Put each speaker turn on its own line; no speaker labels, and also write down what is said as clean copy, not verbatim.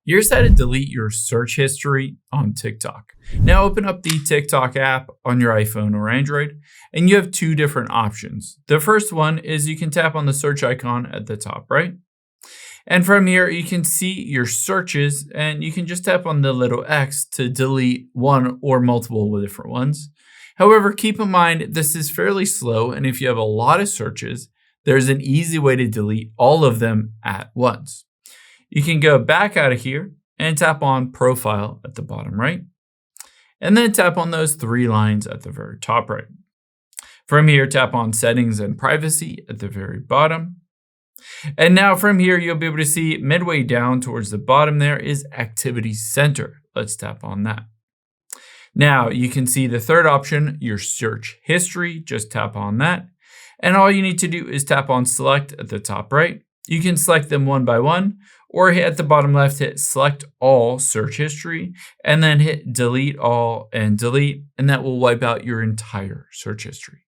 Here's how to delete your search history on TikTok. Now open up the TikTok app on your iPhone or Android, and you have two different options. The first one is you can tap on the search icon at the top right. And from here, you can see your searches, and you can just tap on the little X to delete one or multiple different ones. However, keep in mind, this is fairly slow, and if you have a lot of searches, there's an easy way to delete all of them at once. You can go back out of here and tap on Profile at the bottom right, and then tap on those three lines at the very top right. From here, tap on Settings and Privacy at the very bottom. And now from here, you'll be able to see midway down towards the bottom there is Activity Center. Let's tap on that. Now you can see the third option, your search history. Just tap on that. And all you need to do is tap on Select at the top right. You can select them one by one, or hit at the bottom left, hit Select All Search History, and then hit Delete All and Delete, and that will wipe out your entire search history.